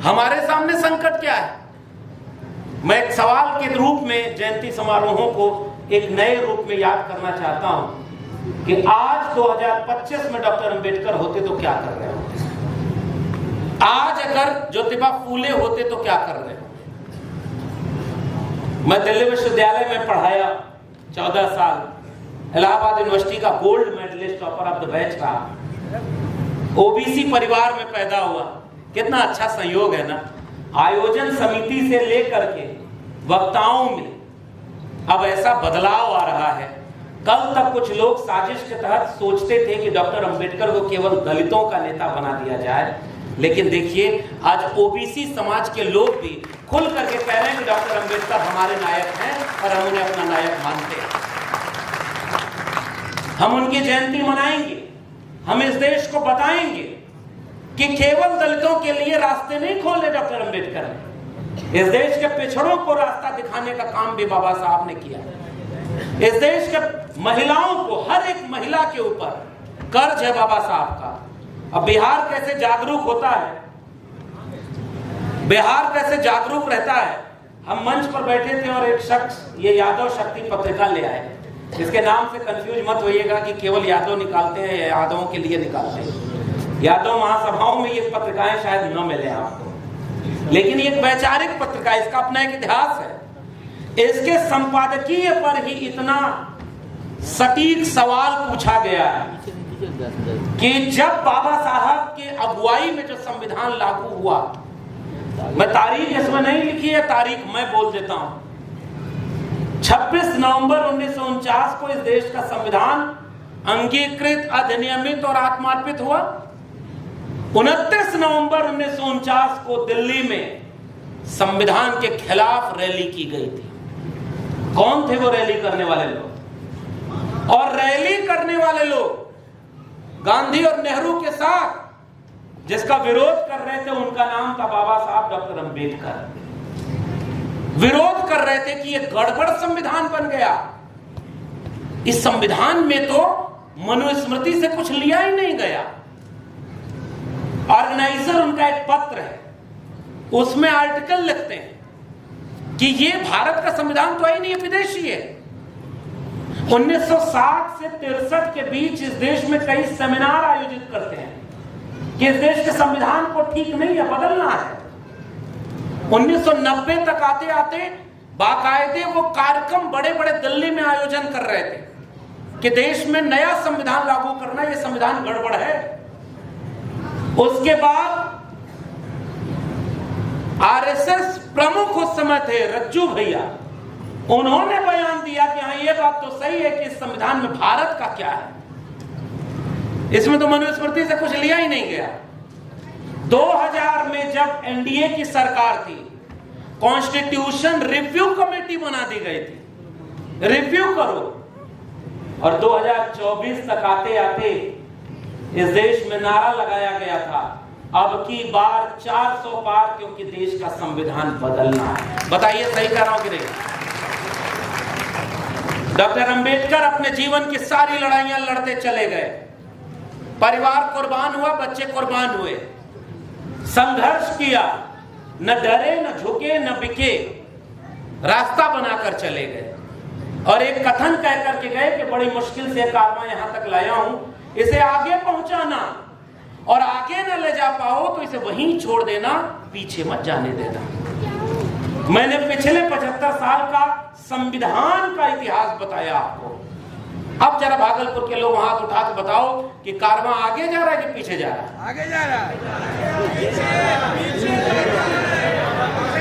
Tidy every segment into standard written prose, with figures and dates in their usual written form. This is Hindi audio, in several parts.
हमारे सामने संकट क्या है? मैं एक सवाल के रूप में जयंती समारोहों को एक नए रूप में याद करना चाहता हूं कि आज 2025 में डॉक्टर अंबेडकर होते तो क्या कर रहे होते? आज अगर ज्योतिबा फूले होते तो क्या कर रहे होते? मैं दिल्ली विश्वविद्यालय में पढ़ाया 14 साल, इलाहाबाद यूनिवर्सिटी का gold medalist, topper of the batch रहा, ओबीसी परिवार में पैदा हुआ। कितना अच्छा संयोग है ना। आयोजन समिति से लेकर के वक्ताओं में अब ऐसा बदलाव आ रहा है। कल तक कुछ लोग साजिश के तहत सोचते थे कि डॉक्टर अंबेडकर को केवल दलितों का नेता बना दिया जाए, लेकिन देखिए आज ओबीसी समाज के लोग भी खुल करके कह रहे हैं कि डॉक्टर अंबेडकर हमारे नायक हैं और हम उन्हें अपना नायक मानते हैं। हम उनकी जयंती मनाएंगे, हम इस देश को बताएंगे कि केवल दलितों के लिए रास्ते नहीं खोले डॉक्टर अंबेडकर ने। इस देश के पिछड़ों को रास्ता दिखाने का काम भी बाबा साहब ने किया। इस देश के महिलाओं को, हर एक महिला के ऊपर कर्ज है बाबा साहब का। अब बिहार कैसे जागरूक होता है, बिहार कैसे जागरूक रहता है। हम मंच पर बैठे थे और एक शख्स ये यादव शक्ति पत्रिका ले आए। इसके नाम से कंफ्यूज मत होइएगा कि केवल यादव निकालते हैं या यादवों के लिए निकालते हैं। यादव महासभाओं में ये पत्रिकाएं शायद न मिले आपको, लेकिन ये एक वैचारिक पत्रिका है, इसका अपना एक इतिहास है। इसके संपादकीय पर ही इतना सटीक सवाल पूछा गया है कि जब बाबा साहब के अगुवाई में जो संविधान लागू हुआ, मैं तारीख इसमें नहीं लिखी है, तारीख मैं बोल देता हूं। 26 नवंबर 1949 को इस देश का संविधान अंगीकृत, अधिनियमित और आत्मार्पित हुआ। 29 नवंबर 1949 को दिल्ली में संविधान के खिलाफ रैली की गई थी। कौन थे वो रैली करने वाले लोग? और रैली करने वाले लोग गांधी और नेहरू के साथ जिसका विरोध कर रहे थे, उनका नाम था बाबा साहब डॉक्टर अंबेडकर। विरोध कर रहे थे कि ये गड़बड़ संविधान बन गया। इस संविधान में तो मनुस्मृति से कुछ लिया ही नहीं गया। ऑर्गेनाइजर उनका एक पत्र है, उसमें आर्टिकल लिखते हैं कि ये भारत का संविधान तो ही नहीं है, विदेशी है। 1960 से 63 के बीच इस देश में कई सेमिनार आयोजित करते हैं कि इस देश के संविधान को ठीक नहीं है, बदलना है। 1990 तक आते आते बाकायदे वो कार्यक्रम बड़े बड़े दिल्ली में आयोजन कर रहे थे कि देश में नया संविधान लागू करना, ये संविधान गड़बड़ है। उसके बाद आरएसएस प्रमुख उस समय थे रज्जू भैया, उन्होंने बयान दिया कि हाँ ये बात तो सही है कि इस संविधान में भारत का क्या है, इसमें तो मनुस्मृति से कुछ लिया ही नहीं गया। 2000 में जब एनडीए की सरकार थी, कॉन्स्टिट्यूशन रिव्यू कमेटी बना दी गई थी, रिव्यू करो। और 2024 तक आते आते इस देश में नारा लगाया गया था, अब की बार 400 पार, क्योंकि देश का संविधान बदलना है। बताइए सही कह रहा हूं कि नहीं? डॉक्टर अंबेडकर अपने जीवन की सारी लड़ाइयां लड़ते चले गए। परिवार कुर्बान हुआ, बच्चे कुर्बान हुए, संघर्ष किया, न डरे न झुके न बिके, रास्ता बनाकर चले गए। और एक कथन कह करके गए कि बड़ी मुश्किल से कारवां यहां तक लाया हूं, इसे आगे पहुंचाना, और आगे न ले जा पाओ तो इसे वहीं छोड़ देना, पीछे मत जाने देना। मैंने पिछले 75 साल का संविधान का इतिहास बताया आपको। अब जरा भागलपुर के लोग हाथ उठा के बताओ कि कारवां आगे जा रहा है कि पीछे जा रहा है? आगे जा रहा है।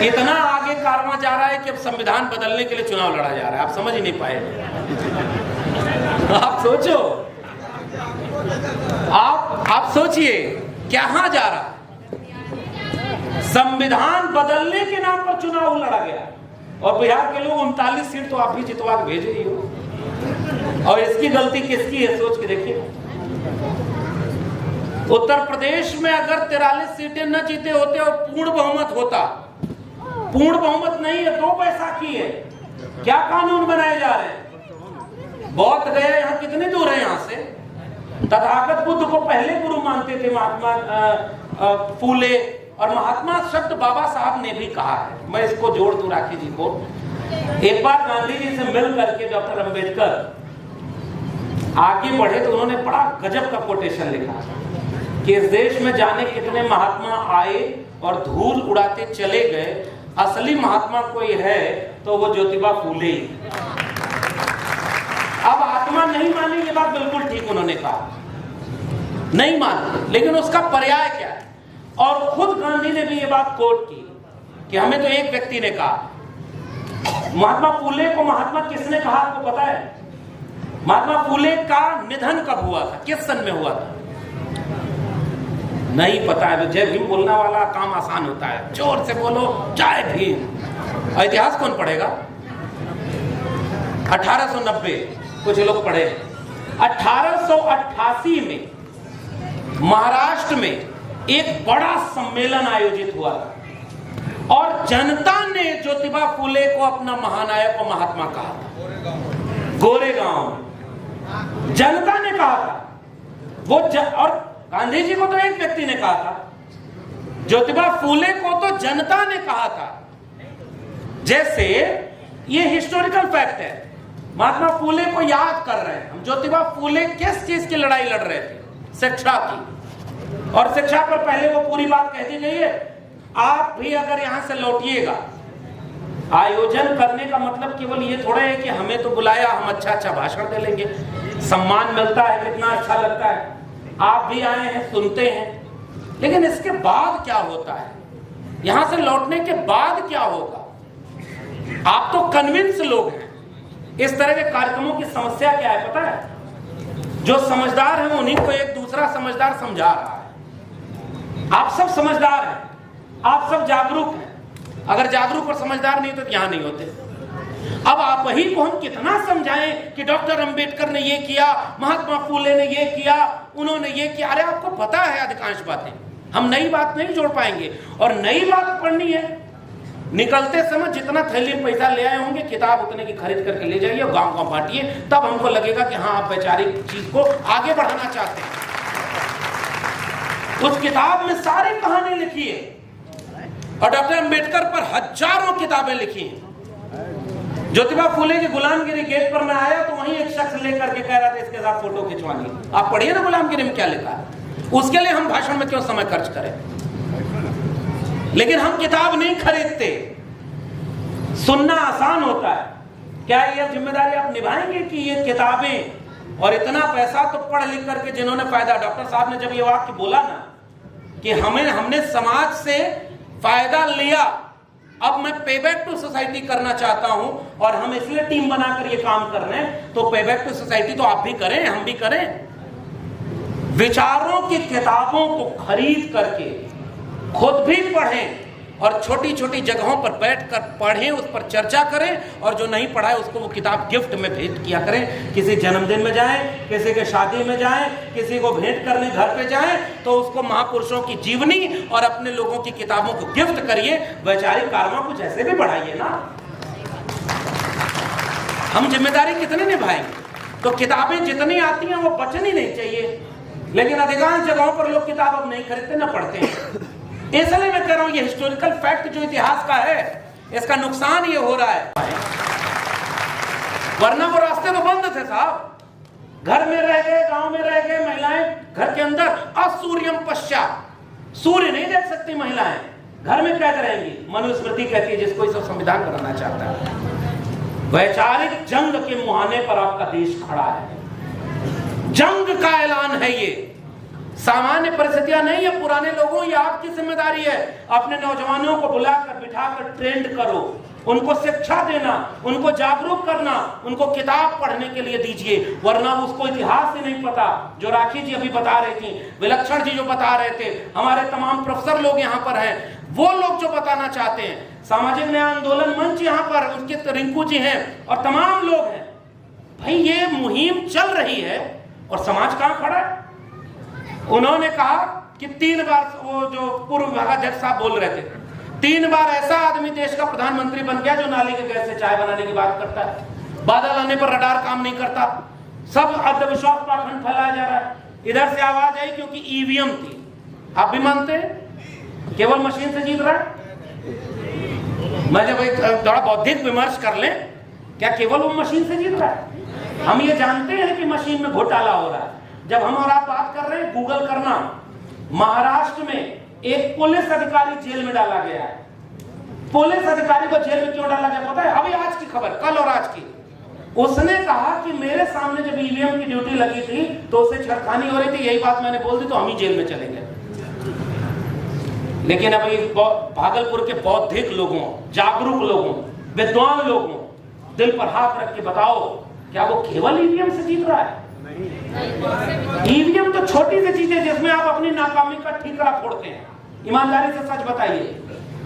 इतना आगे कारवां जा रहा है कि अब संविधान बदलने के लिए चुनाव लड़ा जा रहा है। आप समझ ही नहीं पाए। आप सोचो, आप सोचिए कहां जा रहा है। संविधान बदलने के नाम पर चुनाव लड़ा गया, और बिहार के लोग 39 सीट तो आप भी जितवा के भेजे ही हो। और इसकी गलती किसकी है, सोच के देखिए। उत्तर प्रदेश में अगर 43 सीटें न जीते होते और पूर्ण बहुमत होता, पूर्ण बहुमत नहीं है, 2 पैसा की है, क्या कानून बनाए जा रहे हैं? बौद्ध गया यहां कितनी दूर है यहां से? तथागत बुद्ध को पहले गुरु मानते थे महात्मा फूले, और महात्मा शब्द बाबा साहब ने भी कहा है। मैं इसको जोड़ दूं राखी जी को। एक बार गांधी जी से मिल करके डॉक्टर अंबेडकर आगे बढ़े तो उन्होंने बड़ा गजब का कोटेशन लिखा कि इस देश में जाने कितने महात्मा आए और धूल उड़ाते चले गए, असली महात्मा कोई है तो वो ज्योतिबा फूले। अब आत्मा नहीं मानी, ये बात बिल्कुल ठीक उन्होंने कहा, नहीं मानी, लेकिन उसका पर्याय क्या है? और खुद गांधी ने भी ये बात कोट की कि हमें तो एक व्यक्ति ने कहा। महात्मा फूले को महात्मा किसने कहा आपको पता है? महात्मा फूले का निधन कब हुआ था, किस सन में हुआ था? नहीं पता है। तो जय भीम बोलने वाला काम आसान होता है, जोर से बोलो जय भीम। और इतिहास कौन पढ़ेगा? 1890 कुछ लोग पढ़े। 1888 में महाराष्ट्र में एक बड़ा सम्मेलन आयोजित हुआ था और जनता ने ज्योतिबा फूले को अपना महानायक और महात्मा कहा था। गोरेगांव में जनता ने कहा था वो और गांधी जी को तो एक व्यक्ति ने कहा था, ज्योतिबा फूले को तो जनता ने कहा था। जैसे ये हिस्टोरिकल फैक्ट है, महात्मा फूले को याद कर रहे हैं हम। ज्योतिबा फूले किस चीज की लड़ाई लड़ रहे थे? शिक्षा की। और शिक्षा पर पहले वो पूरी बात कह दी गई है, आप भी अगर यहां से लौटिएगा, आयोजन करने का मतलब केवल ये थोड़ा है कि हमें तो बुलाया, हम अच्छा अच्छा भाषण दे लेंगे, सम्मान मिलता है, कितना अच्छा लगता है, आप भी आए हैं, सुनते हैं, लेकिन इसके बाद क्या होता है? यहां से लौटने के बाद क्या होगा? आप तो कन्विंस लोग हैं। इस तरह के कार्यक्रमों की समस्या क्या है पता है? जो समझदार हैं उन्हीं को एक दूसरा समझदार समझा रहा है। आप सब समझदार हैं, आप सब जागरूक हैं। अगर जागरूक और समझदार नहीं तो यहां नहीं होते। अब आप ही को हम कितना समझाएं कि डॉक्टर अंबेडकर ने ये किया, महात्मा फूले ने ये किया, उन्होंने ये किया। अरे आपको पता है अधिकांश बातें, हम नई बात नहीं जोड़ पाएंगे। और नई बात पढ़नी है, निकलते समय जितना थैली में पैसा ले आए होंगे, किताब उतने की खरीद करके ले जाइए और गांव गांव बांटिए, तब हमको लगेगा कि हाँ आप वैचारिक चीज को आगे बढ़ाना चाहते हैं। उस किताब में सारी कहानी लिखी है और डॉक्टर अंबेडकर पर हजारों किताबें लिखी हैं। ज्योतिबा फूले की गुलामगिरी गेट पर मैं आया तो वहीं एक शख्स लेकर के कह रहा था इसके साथ फोटो खिंचवानी। आप पढ़िए ना गुलामगिरी में क्या लिखा है। उसके लिए हम भाषण में क्यों समय खर्च करें? लेकिन हम किताब नहीं खरीदते। सुनना आसान होता है, क्या ये जिम्मेदारी आप निभाएंगे कि ये किताबें और इतना पैसा तो पढ़ लिख करके जिन्होंने फायदा। डॉक्टर साहब ने जब ये वाक्य बोला ना कि हमने समाज से फायदा लिया, अब मैं पे बैक टू सोसाइटी करना चाहता हूं और हम इसलिए टीम बनाकर ये काम कर रहे हैं, तो पे बैक टू सोसाइटी तो आप भी करें, हम भी करें। विचारों की किताबों को खरीद करके खुद भी पढ़ें और छोटी छोटी जगहों पर बैठकर पढ़ें, उस पर चर्चा करें, और जो नहीं पढ़ा है उसको वो किताब गिफ्ट में भेंट किया करें। किसी जन्मदिन में जाएं, किसी के शादी में जाएं, किसी को भेंट करने घर पे जाएं, तो उसको महापुरुषों की जीवनी और अपने लोगों की किताबों को गिफ्ट करिए। वैचारिक कारवा कुछ ऐसे भी बढ़ाइए ना। हम जिम्मेदारी कितने निभाएंगे? तो किताबें जितनी आती हैं वो बचनी नहीं चाहिए, लेकिन अधिकांश जगहों पर लोग किताब अब नहीं खरीदते ना पढ़ते हैं। इसलिए मैं कह रहा हूं ये हिस्टोरिकल फैक्ट जो इतिहास का है, इसका नुकसान ये हो रहा है। वरना वो रास्ते तो बंद थे साहब, घर में रह गए, गांव में रह गए, महिलाएं घर के अंदर असूर्यम पश्चात, सूर्य नहीं देख सकती महिलाएं, घर में कैद रहेंगी। मनुस्मृति कहती है जिसको इस संविधान बनाना चाहता है। वैचारिक जंग के मुहाने पर आपका देश खड़ा है, जंग का ऐलान है ये। सामान्य परिस्थितियां नहीं है। पुराने लोगों, ये आपकी जिम्मेदारी है। अपने नौजवानों को बुलाकर बिठाकर ट्रेंड करो, उनको शिक्षा देना, उनको जागरूक करना, उनको किताब पढ़ने के लिए दीजिए। वरना उसको इतिहास ही नहीं पता। जो राखी जी अभी बता रही थी, विलक्षण जी जो बता रहे थे, हमारे तमाम प्रोफेसर लोग यहाँ पर हैं, वो लोग जो बताना चाहते हैं, सामाजिक न्याय आंदोलन मंच यहाँ पर, उनके रिंकू जी हैं और तमाम लोग हैं। भाई ये मुहिम चल रही है और समाज कहाँ खड़ा है? उन्होंने कहा कि 3 बार, वो जो पूर्व विभागाध्यक्ष साहब बोल रहे थे, 3 बार ऐसा आदमी देश का प्रधानमंत्री बन गया जो नाली के गैस से चाय बनाने की बात करता है। बादल आने पर रडार काम नहीं करता, सब अंधविश्वास पाखंड फैलाया जा रहा है। इधर से आवाज आई क्योंकि ईवीएम थी। आप भी मानते हैं केवल मशीन से जीत रहा है? मैं जब एक थोड़ा बौद्धिक विमर्श कर लें, क्या केवल वो मशीन से जीत रहा है? हम ये जानते हैं कि मशीन में घोटाला हो रहा है। जब हम और आप बात कर रहे हैं, गूगल करना, महाराष्ट्र में एक पुलिस अधिकारी जेल में डाला गया है। पुलिस अधिकारी को जेल में क्यों डाला गया पता है? अभी आज की खबर, कल और आज की। उसने कहा कि मेरे सामने जब ईवीएम की ड्यूटी लगी थी तो उसे छेड़खानी हो रही थी, यही बात मैंने बोल दी तो हम ही जेल में चले गए। लेकिन अभी भागलपुर के बौद्धिक लोगों, जागरूक लोगों, विद्वान लोगों, दिल पर हाथ रख के बताओ, क्या वो केवल ईवीएम से जीत रहा है? ईवीएम तो छोटी सी चीज है जिसमें आप अपनी नाकामी का ठीकरा फोड़ते हैं। ईमानदारी से सच बताइए,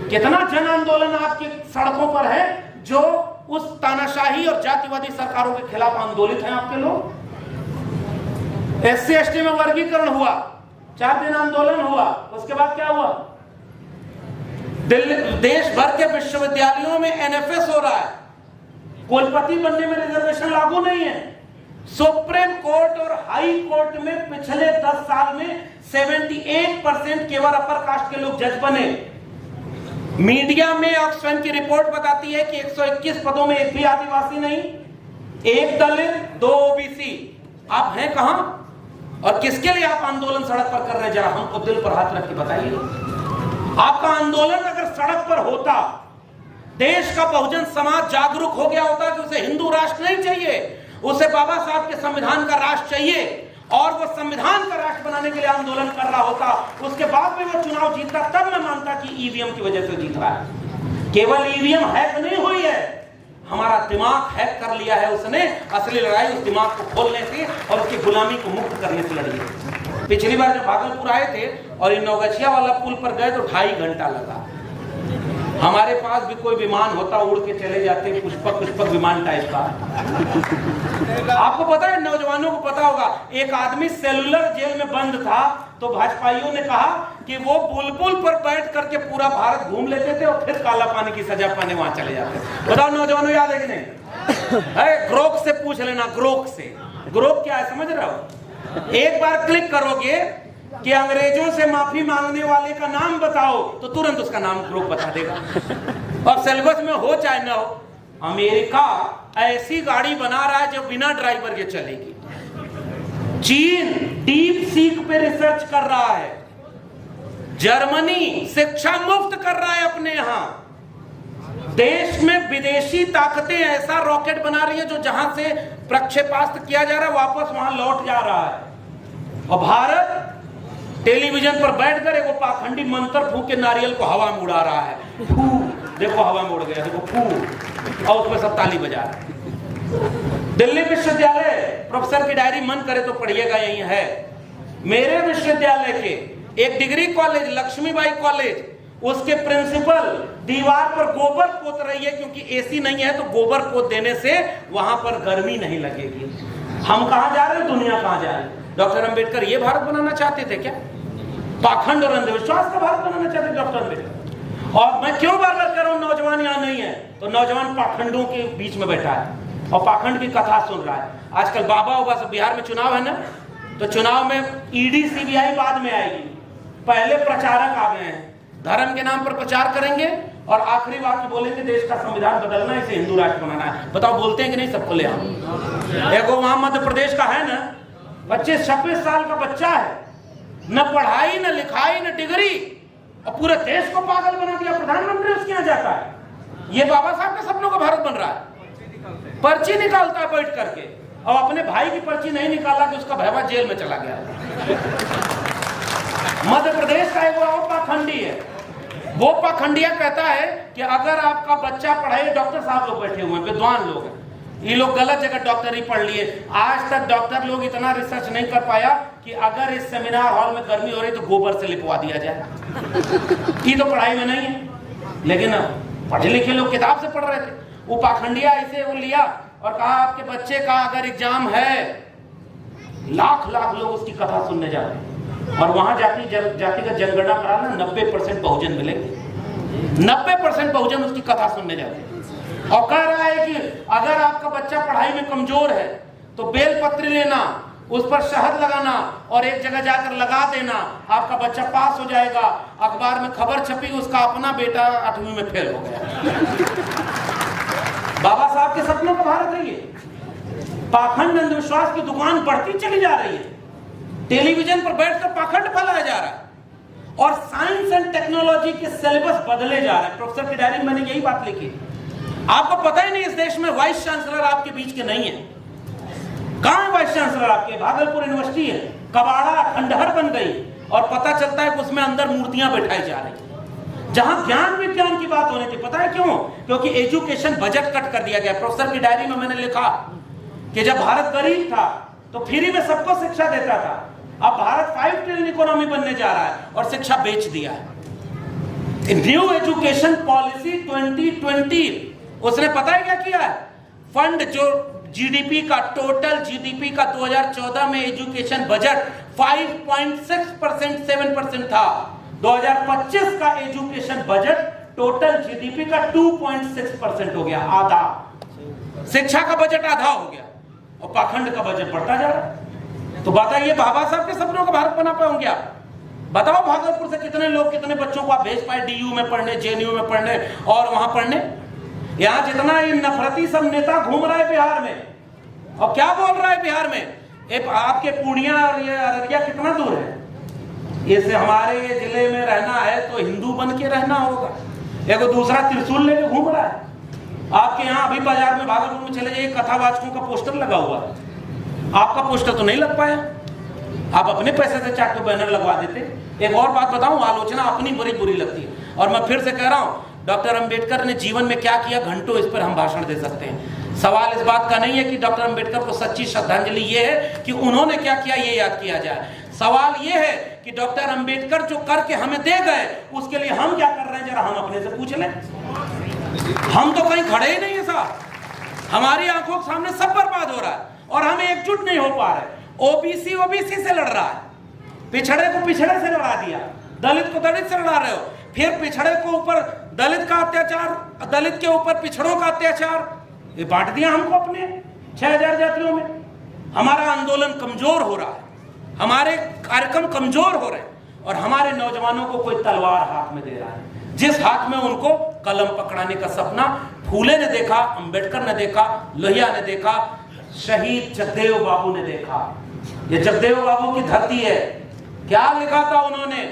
कितना जन आंदोलन आपकी सड़कों पर है जो उस तानाशाही और जातिवादी सरकारों के खिलाफ आंदोलित हैं आपके लोग। SC/ST में वर्गीकरण हुआ, 4 दिन आंदोलन हुआ, उसके बाद क्या हुआ? दिल्ली देश भर के विश्वविद्यालयों में NFS हो रहा है, कुलपति बनने में रिजर्वेशन लागू नहीं है। सुप्रीम कोर्ट और हाई कोर्ट में पिछले 10 साल में 78% केवल अपर कास्ट के लोग जज बने। मीडिया में ऑक्सफैम की रिपोर्ट बताती है कि 121 पदों में एक भी आदिवासी नहीं, 1 दलित, 2 OBC। आप हैं कहां और किसके लिए आप आंदोलन सड़क पर कर रहे हैं? जरा हमको दिल पर हाथ रख के बताइए। आपका आंदोलन अगर सड़क पर होता, देश का बहुजन समाज जागरूक हो गया होता कि उसे हिंदू राष्ट्र नहीं चाहिए, उसे बाबा साहब के संविधान का राष्ट्र चाहिए, और वो संविधान का राष्ट्र बनाने के लिए आंदोलन कर रहा होता, उसके बाद में वो चुनाव जीतता, तब मैं मानता कि ईवीएम की वजह से जीत रहा है। केवल ईवीएम हैक नहीं हुई है, हमारा दिमाग हैक कर लिया है उसने। असली लड़ाई उस दिमाग को खोलने से और उसकी गुलामी को मुक्त करने से लड़ी है। पिछली बार जब भागलपुर आए थे और इन नौगछिया वाला पुल पर गए तो 2.5 घंटा लगा। हमारे पास भी कोई विमान होता, उड़ के चले जाते, पुष्पक विमान टाइप का। आपको पता है, नौजवानों को पता होगा, एक आदमी सेलुलर जेल में बंद था तो भाजपाइयों ने कहा कि वो बुलबुल पर बैठ करके पूरा भारत घूम लेते थे और फिर काला पानी की सजा पाने वहां चले जाते। बताओ नौजवानों, याद है कि नहीं? है, ग्रोक से पूछ लेना, ग्रोक से। ग्रोक क्या है समझ रहे हो? एक बार क्लिक करोगे कि अंग्रेजों से माफी मांगने वाले का नाम बताओ तो तुरंत उसका नाम ग्रोक बता देगा। और सिलेबस में हो चाहे ना हो, अमेरिका ऐसी गाड़ी बना रहा है जो बिना ड्राइवर के चलेगी। चीन डीप सीक पे रिसर्च कर रहा है। जर्मनी शिक्षा मुफ्त कर रहा है अपने यहां। देश में विदेशी ताकतें ऐसा रॉकेट बना रही है जो जहां से प्रक्षेपास्त्र किया जा रहा है वापस वहां लौट जा रहा है। और भारत टेलीविजन पर बैठकर एक पाखंडी मंत्र फूंक के नारियल को हवा में उड़ा रहा है। फू, देखो हवा में उड़ गया, देखो फू, और उसमें सब ताली बजा रहे हैं। दिल्ली विश्वविद्यालय प्रोफेसर की डायरी मन करे तो पढ़िएगा, यही है। मेरे विश्वविद्यालय के एक डिग्री कॉलेज लक्ष्मीबाई कॉलेज, उसके प्रिंसिपल दीवार पर गोबर पोत रही है क्योंकि एसी नहीं है, तो गोबर पोत देने से वहां पर गर्मी नहीं लगेगी। हम कहां जा रहे हैं, दुनिया कहां जा रही है? डॉक्टर अंबेडकर ये भारत बनाना चाहते थे क्या? पाखंड और अंधविश्वास का भारत बनाना चाहते थे डॉक्टर अंबेडकर। और मैं क्यों बार बार कर रहा हूं नौजवान यहां नहीं है? तो नौजवान पाखंडों के बीच में बैठा है और पाखंड की कथा सुन रहा है। आजकल बाबा सब बिहार में चुनाव है ना, तो चुनाव में ईडी सीबीआई बाद में आएगी, पहले प्रचारक आ गए हैं, धर्म के नाम पर प्रचार करेंगे और आखिरी वाक्य बोलेंगे देश का संविधान बदलना है, इसे हिंदू राष्ट्र बनाना है। बताओ बोलते हैं कि नहीं सबको ले आओ। एक वहां मध्य प्रदेश का है ना, 25-26 साल का बच्चा है, न पढ़ाई न लिखाई न डिग्री, और पूरे देश को पागल बना दिया। प्रधानमंत्री उसके यहाँ जाता है। ये बाबा साहब के सपनों का भारत बन रहा है। पर्ची निकालता है बैठ करके, और अपने भाई की पर्ची नहीं निकाला कि उसका भैया जेल में चला गया। मध्य प्रदेश का एक और पाखंडी है, वो पाखंडिया कहता है कि अगर आपका बच्चा पढ़े, डॉक्टर साहब लोग बैठे हुए हैं, विद्वान लोग हैं, ये लोग गलत जगह डॉक्टरी पढ़ लिए। आज तक डॉक्टर लोग इतना रिसर्च नहीं कर पाया कि अगर इस सेमिनार हॉल में गर्मी हो रही तो गोबर से लिपवा दिया जाए। ये तो पढ़ाई में नहीं है, लेकिन पढ़े लिखे लोग किताब से पढ़ रहे थे। वो पाखंडिया ऐसे वो लिया और कहा आपके बच्चे का अगर एग्जाम है, लाख लाख लोग उसकी कथा सुनने जा रहे हैं, और वहां जातिगत जनगणना कराना 90% बहुजन मिलेंगे, 90% बहुजन उसकी कथा सुनने जाते हैं। और कह रहा है कि अगर आपका बच्चा पढ़ाई में कमजोर है तो बेलपत्री लेना, उस पर शहद लगाना और एक जगह जाकर लगा देना, आपका बच्चा पास हो जाएगा। अखबार में खबर छपी, उसका अपना बेटा 8वीं में फेल हो गया। बाबा साहब के सपनों का भारत है ये। पाखंड अंधविश्वास की दुकान बढ़ती चली जा रही है। टेलीविजन पर बैठकर पाखंड फैलाया जा रहा है और साइंस एंड टेक्नोलॉजी के सिलेबस बदले जा रहे हैं। प्रोफेसर की डायरी में मैंने यही बात लिखी। आपको पता ही नहीं इस देश में वाइस चांसलर आपके बीच के नहीं है। कहां है वाइस चांसलर आपके? भागलपुर यूनिवर्सिटी है, कबाड़ा खंडहर बन गई और पता चलता है कि उसमें अंदर मूर्तियां बैठाई जा रही। जहां ज्ञान विज्ञान की बात होनी थी, पता है क्यों? क्योंकि एजुकेशन बजट कट कर दिया गया। प्रोफेसर की डायरी में मैंने लिखा कि जब भारत गरीब था तो फ्री में सबको शिक्षा देता था। अब भारत 5 ट्रिलियन इकोनॉमी बनने जा रहा है और शिक्षा बेच दिया है। न्यू एजुकेशन पॉलिसी 2020, उसने पता है क्या किया है? फंड जो जीडीपी का, टोटल जीडीपी का 2014 में एजुकेशन बजट 5.6%, 7% था। 2025 का एजुकेशन बजट टोटल जीडीपी का 2.6% हो गया, आधा। शिक्षा का बजट आधा हो गया और पाखंड का बजट बढ़ता जा रहा है। तो बताइए, बाबा साहब के सपनों का भारत बना पाओगे आप? बताओ भागलपुर से कितने लोग, कितने बच्चों को आप भेज पाए डीयू में पढ़ने, जेएनयू में पढ़ने और वहां पढ़ने? यहां जितना ये नफरती सब नेता घूम रहा है बिहार में, और क्या बोल रहा है बिहार में? आपके पूर्णिया और ये अररिया कितना दूर है? इससे हमारे ये जिले में रहना है तो हिंदू बन के रहना होगा। एक दूसरा त्रिशूल लेके घूम रहा है। आपके यहाँ अभी बाजार में, भागलपुर में चले जाइए, कथावाचकों का पोस्टर लगा हुआ है। आपका पोस्टर तो नहीं लग पाया, आप अपने पैसे से चाट के बैनर लगवा देते। एक और बात बताऊं, आलोचना अपनी बड़ी बुरी लगती है और मैं फिर से कह रहा हूं, डॉक्टर अंबेडकर ने जीवन में क्या किया, घंटों इस पर हम भाषण दे सकते हैं। सवाल इस बात का नहीं है कि डॉक्टर अंबेडकर को सच्ची श्रद्धांजलि ये है कि उन्होंने क्या किया ये याद किया जाए। सवाल ये है कि डॉक्टर अंबेडकर जो करके हमें दे गए, उसके लिए हम क्या कर रहे हैं, जरा हम अपने से पूछ लें। हम तो कहीं खड़े ही नहीं है साहब, हमारी आंखों के सामने सब बर्बाद हो रहा है और हम एकजुट नहीं हो पा रहे। ओबीसी से लड़ रहा है, पिछड़े को पिछड़े से लड़ा दिया, दलित को दलित से लड़ा रहे हो, फिर पिछड़े को ऊपर दलित का अत्याचार, दलित के ऊपर पिछड़ों का अत्याचार, ये बांट दिया हमको अपने 6000 जातियों में। हमारा आंदोलन कमजोर हो रहा है, हमारे कार्यक्रम कमजोर हो रहे हैं और हमारे नौजवानों को कोई तलवार हाथ में दे रहा है, जिस हाथ में उनको कलम पकड़ाने का सपना फूले ने देखा, अंबेडकर ने देखा, लोहिया ने देखा, शहीद जगदेव बाबू ने देखा। ये जगदेव बाबू की धरती है। क्या लिखा था उन्होंने?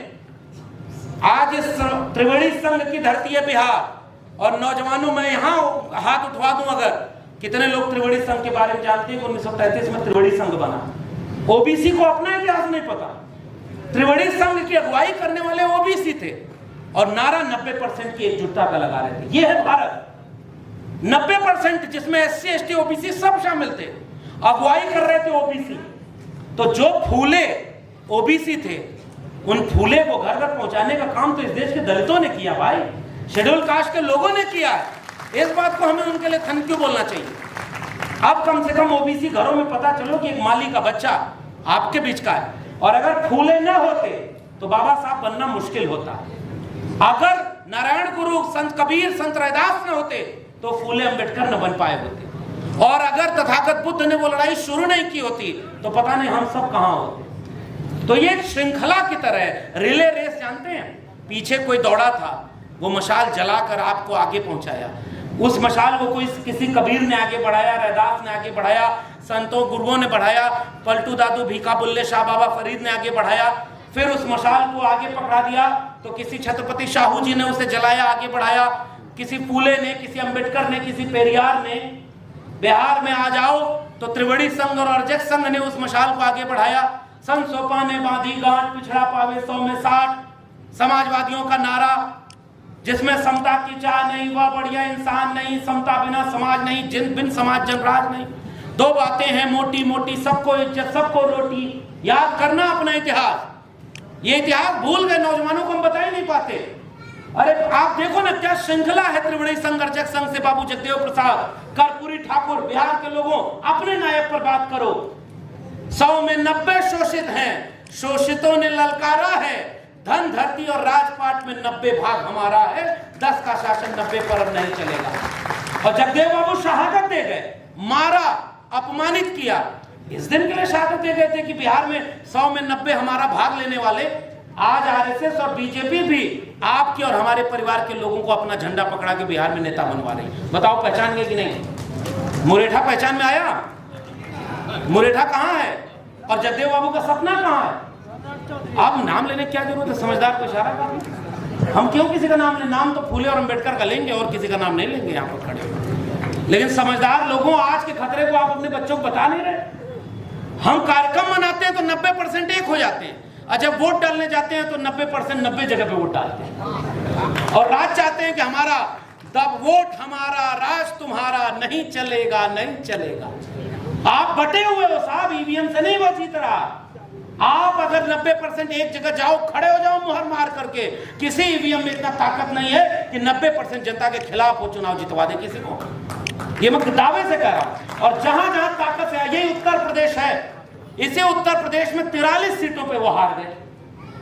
आज इस त्रिवेणी संघ की धरती है बिहार। और नौजवानों, मैं यहां हाथ उठवा दूं, अगर कितने लोग त्रिवेणी संघ के बारे में जानते हैं? 1933 में त्रिवेणी संघ बना। ओबीसी को अपना इतिहास नहीं पता। त्रिवेणी संघ की अगुवाई करने वाले ओबीसी थे और नारा 90% की एकजुटता का लगा रहे थे। ये है भारत, 90%, जिसमें एससी, एसटी, ओबीसी सब शामिल थे, अगुवाई कर रहे थे ओबीसी। तो जो फूले ओबीसी थे, उन फूले को घर घर पहुंचाने का काम तो इस देश के दलितों ने किया भाई, शेड्यूल कास्ट के लोगों ने किया है। इस बात को हमें उनके लिए थैंक यू बोलना चाहिए। अब कम से कम ओबीसी घरों में पता चलो कि एक माली का बच्चा आपके बीच का है। और अगर फूले न होते तो बाबा साहब बनना मुश्किल होता। अगर नारायण गुरु, संत कबीर, संत रैदास न होते तो फूले अंबेडकर न बन पाए होते। और अगर तथागत बुद्ध ने वो लड़ाई शुरू नहीं की होती तो पता नहीं हम सब कहां होते। तो ये एक श्रृंखला की तरह है, रिले रेस जानते हैं? पीछे कोई दौड़ा था, वो मशाल जलाकर आपको आगे पहुंचाया। उस मशाल को कोई, किसी कबीर ने आगे बढ़ाया, रैदास ने आगे बढ़ाया, संतों गुरुओं ने बढ़ाया, पलटू दादू, भीखा बुल्ले, शाह बाबा फरीद ने आगे बढ़ाया। फिर उस मशाल को आगे पकड़ा दिया तो किसी छत्रपति शाहू जी ने उसे जलाया, आगे बढ़ाया, किसी फूले ने, किसी अंबेडकर ने, किसी पेरियार ने। बिहार में आ जाओ तो त्रिवेणी संघ और अर्जक संघ ने उस मशाल को आगे बढ़ाया। संत सोपा ने बांधी गांठ, पिछड़ा पावे 100 में 60, समाजवादियों का नारा, जिसमें समता की चाह नहीं, वह बढ़िया इंसान नहीं, समता बिना समाज नहीं, जिन बिन समाज जनराज नहीं। दो बातें हैं मोटी मोटी, सबको इज्जत सबको रोटी। याद करना अपना इतिहास। ये इतिहास भूल गए नौजवानों को, हम बता ही नहीं पाते। अरे आप देखो ना क्या श्रृंखला है त्रिवेणी संघ, अर्जक संघ से बाबू जगदेव प्रसाद, कर्पूरी ठाकुर। बिहार के लोगों, अपने नायक पर बात करो। 100 में 90 शोषित हैं, शोषितों ने ललकारा है। धन, धरती और राजपाट में 90 भाग हमारा है, 10 का शासन 90 पर अब नहीं चलेगा। और जगदेव बाबू शहादत दे गए, मारा, अपमानित किया, इस दिन के लिए शहादत दे गए थे कि बिहार में 100 में 90 हमारा भाग लेने वाले। आज आरएसएस और बीजेपी भी आपके और हमारे परिवार के लोगों को अपना झंडा पकड़ा के बिहार में नेता बनवा रही। बताओ पहचान गए कि नहीं? मुरेठा पहचान में आया? मुरेठा कहाँ है? और जगदेव बाबू का सपना कहाँ है? अब नाम लेने की क्या जरूरत है? समझदार को इशारा कर, हम क्यों किसी का नाम लें? नाम तो फूले और अंबेडकर का लेंगे और किसी का नाम नहीं लेंगे यहाँ पर खड़े। लेकिन समझदार लोगों, आज के खतरे को आप अपने बच्चों को बता नहीं रहे। हम कार्यक्रम मनाते हैं तो 90% एक हो जाते हैं, और जब वोट डालने जाते हैं तो 90% 90 जगह पे वोट डालते हैं, और राज चाहते हैं कि हमारा तब वोट हमारा, राज तुम्हारा, नहीं चलेगा नहीं चलेगा। आप बटे हुए हो साहब, ईवीएम से नहीं वो जीत रहा। आप अगर 90% एक जगह जाओ, खड़े हो जाओ मुहर मार करके, किसी ईवीएम में इतना ताकत नहीं है कि 90% जनता के खिलाफ वो चुनाव जितवा दे किसी को। ये मैं दावे से कह रहा हूं। और जहां जहां ताकत है, यही उत्तर प्रदेश है, इसे उत्तर प्रदेश में 43 सीटों पे वो हार गए,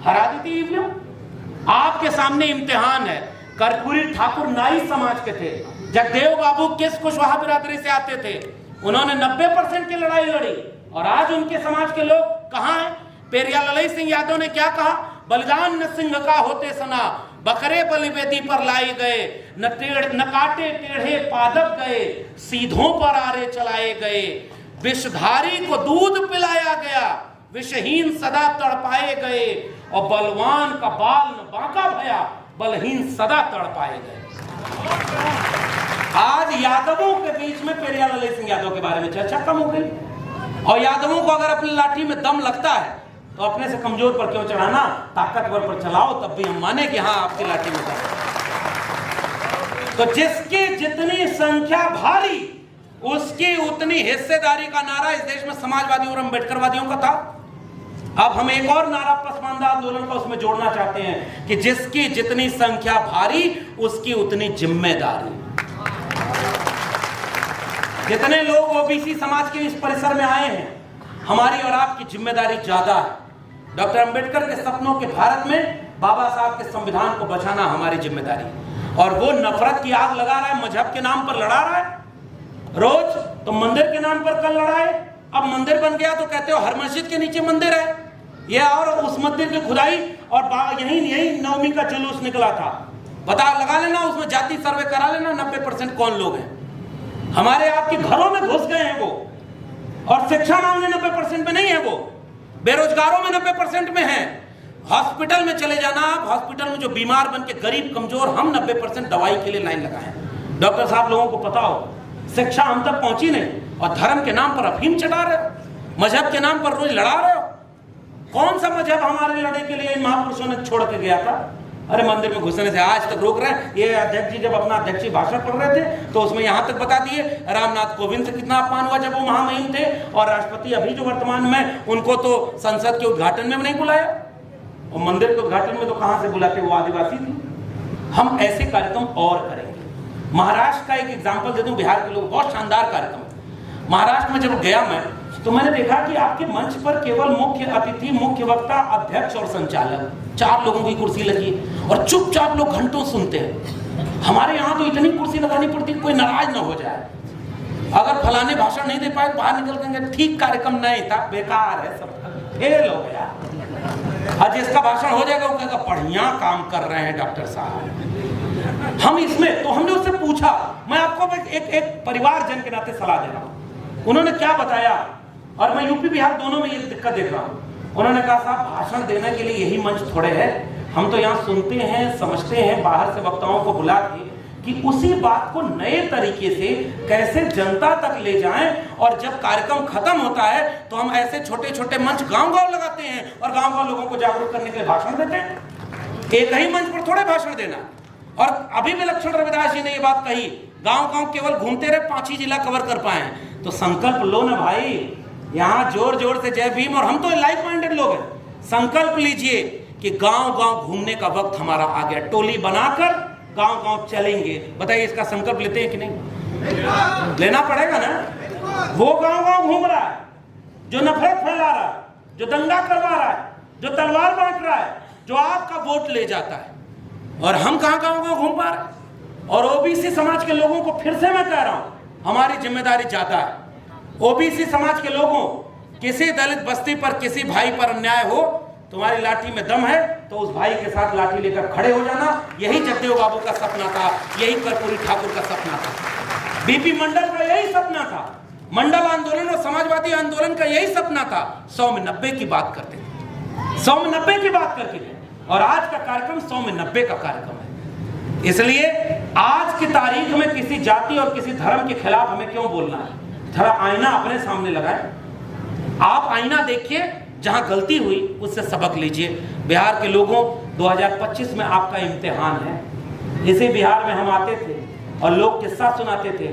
हरा दी थी ईवीएम। आपके सामने इम्तिहान है। कर्पूरी ठाकुर नाई समाज के थे, जगदेव बाबू किस कुशवाहा बिरादरी से आते थे, उन्होंने 90% की लड़ाई लड़ी, और आज उनके समाज के लोग कहां हैं? पेरिया ललई सिंह यादव ने क्या कहा? बलिदान न सिंह का होते सना, बकरे बलिवेदी पर लाई गए, न काटे टेढ़े पादप गए, सीधों पर आरे चलाए गए, विषधारी को दूध पिलाया गया, विषहीन सदा तड़पाए गए, और बलवान का बाल न बांका भया, बलहीन सदा तड़पाए गए। आज यादवों के बीच में पेरिया ललई सिंह यादव के बारे में चर्चा कम हो गई, और यादवों को अगर अपनी लाठी में दम लगता है तो अपने से कमजोर पर क्यों चढ़ाना, ताकतवर पर चलाओ, तब भी हम माने कि हाँ आपकी लाठी में दम। तो जिसकी जितनी संख्या भारी, उसकी उतनी हिस्सेदारी का नारा इस देश में समाजवादी और अम्बेडकरवादियों का था। अब हम एक और नारा पसमानदा आंदोलन का उसमें जोड़ना चाहते हैं कि जिसकी जितनी संख्या भारी, उसकी उतनी जिम्मेदारी। जितने लोग ओबीसी समाज के इस परिसर में आए हैं, हमारी और आपकी जिम्मेदारी ज्यादा है। डॉक्टर अंबेडकर के सपनों के भारत में बाबा साहब के संविधान को बचाना हमारी जिम्मेदारी है। और वो नफरत की आग लगा रहा है, मजहब के नाम पर लड़ा रहा है रोज। तो मंदिर के नाम पर कल लड़ाए, अब मंदिर बन गया तो कहते हो हर मस्जिद के नीचे मंदिर है ये, और उस मंदिर की खुदाई, और यही नवमी का जुलूस निकला था। पता लगा लेना, उसमें जाति सर्वे करा लेना, 90% कौन लोग हैं। हमारे आपके घरों में घुस गए हैं वो, और शिक्षा मामले 90% में नहीं है वो, बेरोजगारों में 90% में है। हॉस्पिटल में चले जाना, आप हॉस्पिटल में जो बीमार बन के गरीब कमजोर, हम 90% दवाई के लिए लाइन लगाए। डॉक्टर साहब लोगों को पता हो, शिक्षा हम तक पहुंची नहीं, और धर्म के नाम पर अफीम चढ़ा रहे हो, मजहब के नाम पर रोज लड़ा रहे हो। कौन सा मजहब हमारे लड़े के लिए इन महापुरुषों ने छोड़ के गया था? अरे मंदिर में घुसने से आज तक रोक रहे हैं। ये अध्यक्ष जी जब अपना अध्यक्षीय भाषण पढ़ रहे थे तो उसमें यहाँ तक बता दिए रामनाथ कोविंद से कितना अपमान हुआ जब वो महामहिम थे, और राष्ट्रपति अभी जो वर्तमान में, उनको तो संसद के उद्घाटन में भी नहीं बुलाया, और मंदिर के उद्घाटन में तो कहां से बुलाते, वो आदिवासी थे। हम ऐसे कार्यक्रम और करेंगे। महाराष्ट्र का एक एग्जाम्पल दे दूं, बिहार के लोग बहुत शानदार कार्यक्रम। महाराष्ट्र में जब गया मैं, तो मैंने देखा कि आपके मंच पर केवल मुख्य अतिथि, मुख्य वक्ता, अध्यक्ष और संचालक, 4 लोगों की कुर्सी लगी, और चुपचाप लोग घंटों सुनते हैं। हमारे यहाँ तो इतनी कुर्सी लगानी पड़ती, कोई नाराज ना हो जाए। अगर फलाने भाषण नहीं दे पाए, बाहर निकल के ठीक कार्यक्रम नहीं था, बेकार है, सब फेल हो गया। और जिसका भाषण हो जाएगा वो कहेगा बढ़िया काम कर रहे हैं डॉक्टर साहब। हम इसमें, तो हमने उससे पूछा, मैं आपको एक परिवार जन के नाते सलाह दे रहा हूँ। उन्होंने क्या बताया, और मैं यूपी बिहार दोनों में ये दिक्कत देख रहा हूँ। उन्होंने कहा साहब भाषण देने के लिए यही मंच थोड़े है, हम तो यहाँ सुनते हैं, समझते हैं, बाहर से वक्ताओं को बुला के कि उसी बात को नए तरीके से कैसे जनता तक ले जाएं, और जब कार्यक्रम खत्म होता है तो हम ऐसे छोटे छोटे मंच गांव-गांव लगाते हैं, और गांव-गांव लोगों को जागरूक करने के लिए भाषण देते हैं। एक ही मंच पर थोड़े भाषण देना। और अभी भी लक्ष्मण रविदास जी ने ये बात कही, गांव-गांव केवल घूमते रहे, 5 ही जिला कवर कर पाए। तो संकल्प लो ना भाई, यहाँ जोर जोर से जय भीम, और हम तो लाइक माइंडेड लोग हैं। संकल्प लीजिए कि गांव-गांव घूमने का वक्त हमारा आ गया, टोली बनाकर गांव-गांव चलेंगे। बताइए इसका संकल्प लेते हैं कि नहीं? लेना पड़ेगा ना। वो गांव-गांव घूम रहा है, जो नफरत फैला रहा है, जो दंगा करवा रहा है, जो तलवार बांट रहा है, जो आपका वोट ले जाता है, और हम कहां गांव-गांव घूम पा रहे हैं? और ओबीसी समाज के लोगों को फिर से मैं कह रहा हूं, हमारी जिम्मेदारी ज्यादा है। ओबीसी समाज के लोगों, किसी दलित बस्ती पर किसी भाई पर अन्याय हो, तुम्हारी लाठी में दम है तो उस भाई के साथ लाठी लेकर खड़े हो जाना। यही जगदेव बाबू का सपना था, यही कर्पूरी ठाकुर का सपना था, बीपी मंडल का यही सपना था, मंडल आंदोलन और समाजवादी आंदोलन का यही सपना था। 100 में 90 की बात करते थे, 100 में 90 की बात करते थे, और आज का कार्यक्रम 100 में 90 का कार्यक्रम है। इसलिए आज की तारीख में किसी जाति और किसी धर्म के खिलाफ हमें क्यों बोलना है? थोड़ा आईना अपने सामने लगाए, आप आईना देखिए, जहां गलती हुई उससे सबक लीजिए। बिहार के लोगों, 2025 में आपका इम्तिहान है। इसी बिहार में हम आते थे और लोग किस्सा सुनाते थे,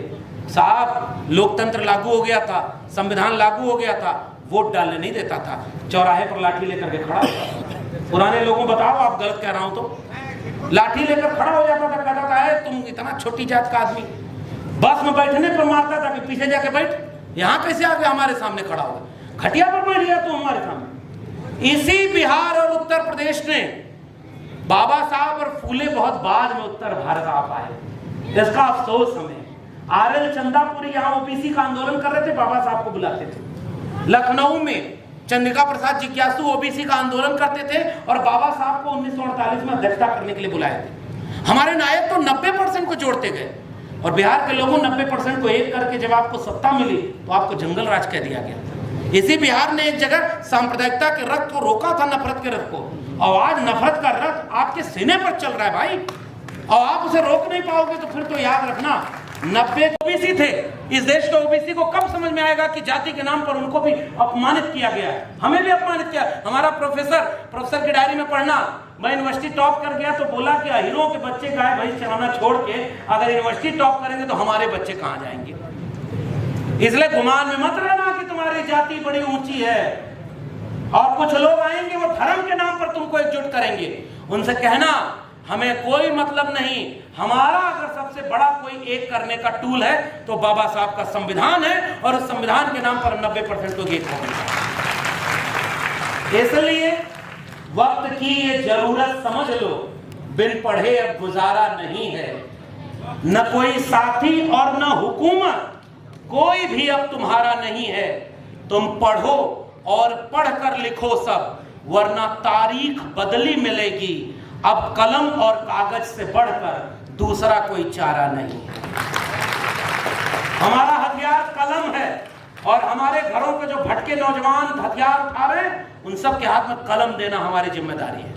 साहब लोकतंत्र लागू हो गया था, संविधान लागू हो गया था, वोट डालने नहीं देता था, चौराहे पर लाठी लेकर के खड़ा होता था। पुराने लोगों बताओ आप गलत कह रहा हूं तो, लाठी लेकर खड़ा हो जाता था, कहता था तुम इतना छोटी जात का आदमी, बस में बैठने पर मारता था कि पीछे जाके बैठ, यहां कैसे आके हमारे सामने खड़ा होगा, खटिया पर बैठ गया तू हमारे सामने। इसी बिहार और उत्तर प्रदेश ने बाबा साहब और फूले बहुत बाद में उत्तर भारत आ पाए, इसका अफसोस हमें। आरएल चंदापुरी यहाँ ओबीसी का आंदोलन कर रहे थे, बाबा साहब को बुलाते थे। लखनऊ में चंद्रिका प्रसाद जिज्ञासु ओबीसी का आंदोलन करते थे और बाबा साहब को 1948 में अध्यक्षता करने के लिए बुलाए थे। हमारे नायक तो 90% को जोड़ते गए, और बिहार के लोगों 90% को एक करके जब आपको सत्ता मिली तो आपको जंगल राज कह दिया गया। इसी बिहार ने एक जगह सांप्रदायिकता के रथ को रोका था, नफरत के रथ को, और आज नफरत का रथ आपके सीने पर चल रहा है भाई, और आप उसे रोक नहीं पाओगे तो फिर तो याद रखना 90 ओबीसी थे। इस देश के ओबीसी को कब समझ में आएगा कि जाति के नाम पर उनको भी अपमानित किया गया है, हमें भी अपमानित किया। हमारा प्रोफेसर की डायरी में पढ़ना, मैं यूनिवर्सिटी टॉप कर गया तो बोला कि हीरो के बच्चे गाय भैंस चराना छोड़ के अगर यूनिवर्सिटी टॉप करेंगे तो हमारे बच्चे कहां जाएंगे। इसलिए गुमान में मत रहना कि तुम्हारी जाति बड़ी ऊंची है, और कुछ लोग आएंगे वो धर्म के नाम पर तुमको एकजुट करेंगे। उनसे कहना हमें कोई मतलब नहीं, हमारा अगर सबसे बड़ा कोई एक करने का टूल है तो बाबा साहब का संविधान है, और उस संविधान के नाम पर 90% लोग एक होंगे। इसलिए वक्त की ये जरूरत समझ लो, बिन पढ़े अब गुजारा नहीं है, न कोई साथी और न हुकूमत, कोई भी अब तुम्हारा नहीं है। तुम पढ़ो और पढ़कर लिखो सब, वरना तारीख बदली मिलेगी। अब कलम और कागज से बढ़कर दूसरा कोई चारा नहीं है। हमारा हथियार कलम है, और हमारे घरों के जो भटके नौजवान हथियार उठा रहे हैं उन सब के हाथ में कलम देना हमारी जिम्मेदारी है।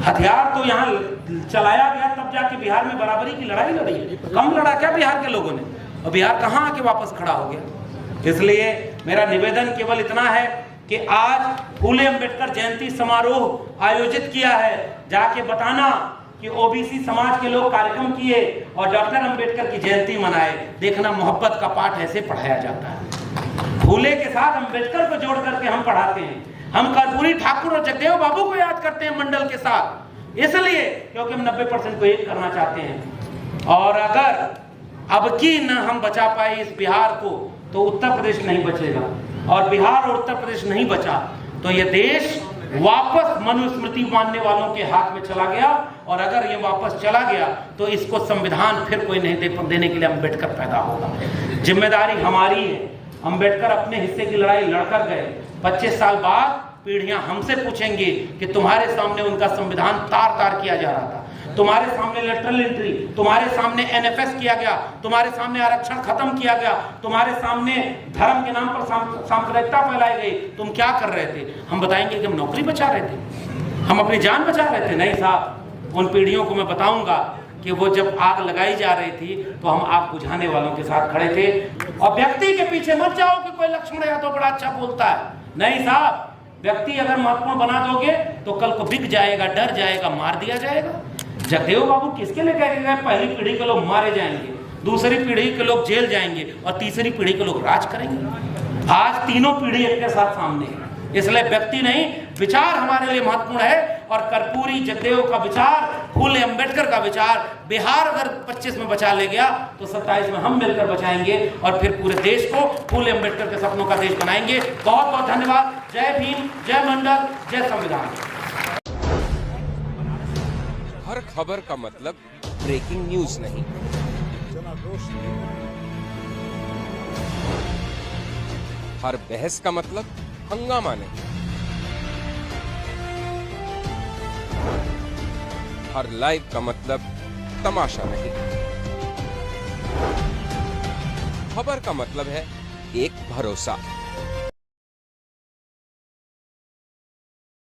हथियार तो यहाँ चलाया गया तब जाके बिहार में बराबरी की लड़ाई लड़ी है, कम लड़ा क्या बिहार के लोगों ने, और बिहार कहां आके वापस खड़ा हो गया। इसलिए मेरा निवेदन केवल इतना है कि आज फूले अंबेडकर जयंती समारोह आयोजित किया है, जाके बताना कि ओबीसी समाज के लोग कार्यक्रम किए और डॉक्टर अंबेडकर की जयंती मनाए। देखना मोहब्बत का पाठ ऐसे पढ़ाया जाता है, फूले के साथ अंबेडकर को जोड़ करके हम पढ़ाते हैं। हम कर्पूरी ठाकुर और जगदेव बाबू को याद करते हैं मंडल के साथ, इसलिए क्योंकि हम 90% को एक करना चाहते हैं। और अगर अब की न हम बचा पाए इस बिहार को तो उत्तर प्रदेश नहीं बचेगा, और बिहार और उत्तर प्रदेश नहीं बचा तो यह देश वापस मनुस्मृति मानने वालों के हाथ में चला गया। और अगर ये वापस चला गया तो इसको संविधान फिर कोई नहीं देने के लिए अम्बेडकर पैदा होगा। जिम्मेदारी हमारी है। अम्बेडकर अपने हिस्से की लड़ाई लड़कर गए, 25 साल बाद पीढ़ियां हमसे पूछेंगे कि तुम्हारे सामने उनका संविधान तार तार किया जा रहा था, तुम्हारे सामने लेटरल एंट्री, तुम्हारे सामने एनएफएस किया गया, तुम्हारे सामने आरक्षण खत्म किया गया, तुम्हारे सामने धर्म के नाम पर सांप्रदायिकता फैलाई गई, तुम क्या कर रहे थे? हम बताएंगे कि हम नौकरी बचा रहे थे, हम अपनी जान बचा रहे थे। नहीं साहब, उन पीढ़ियों को मैं बताऊंगा कि वो जब आग लगाई जा रही थी तो हम आग बुझाने वालों के साथ खड़े थे। और व्यक्ति के पीछे मत जाओ कि कोई लक्ष्मण यादव बड़ा अच्छा बोलता है। नहीं साहब, व्यक्ति अगर महत्वपूर्ण बना दोगे तो कल को बिक जाएगा, डर जाएगा, मार दिया जाएगा। जगदेव बाबू किसके लिए कह गए? पहली पीढ़ी के लोग मारे जाएंगे, दूसरी पीढ़ी के लोग जेल जाएंगे, और तीसरी पीढ़ी के लोग राज करेंगे। आज तीनों पीढ़ी एक के साथ सामने है, इसलिए व्यक्ति नहीं विचार हमारे लिए महत्वपूर्ण है। और कर्पूरी जगदेव का विचार, फूले अंबेडकर का विचार बिहार अगर 25 में बचा ले गया तो 27 में हम मिलकर बचाएंगे, और फिर पूरे देश को फूले अंबेडकर के सपनों का देश बनाएंगे। बहुत बहुत धन्यवाद। जय भीम, जय मंडल, जय संविधान। हर खबर का मतलब ब्रेकिंग न्यूज नहीं, हर बहस का मतलब हंगामा नहीं, हर लाइव का मतलब तमाशा नहीं। खबर का मतलब है एक भरोसा,